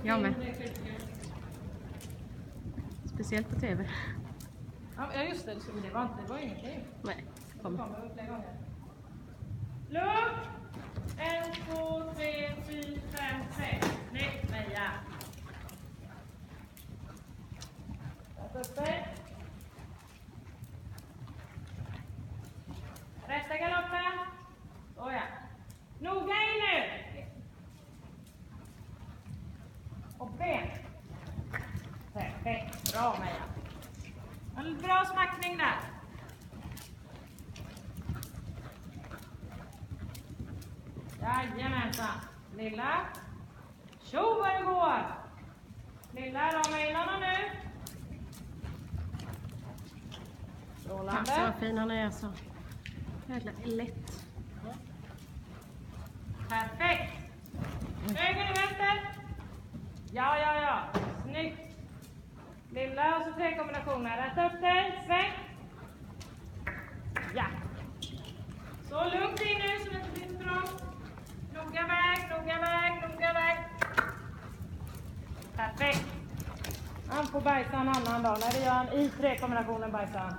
Jag med. Speciellt på TV. Ja just det, det var ingenting. Nej, Kom upp flera gånger. Lugnt! 1, 2, 3, 4, 5, 6. Snyggt Meja! Rätt upp dig. Rätta galoppen. Så ja. Noga in nu. Och ben. Perfekt. Bra Meja. En bra smackning där. Jajamensan. Lilla. Tjo vad det går. Lilla, rama in honom nu. Strålande. Så vad fin han är så. Jävla lätt. Perfekt. Höger och vänster. Ja. Snyggt. Lilla och så 3 kombinationer. Rätt upp dig. Sväng. Ja. Så lugnt in nu så det inte blir för trångt. Noga väg. Perfekt. Han får bajsa en annan dag. När det gör han i 3 kombinationer bajsar han.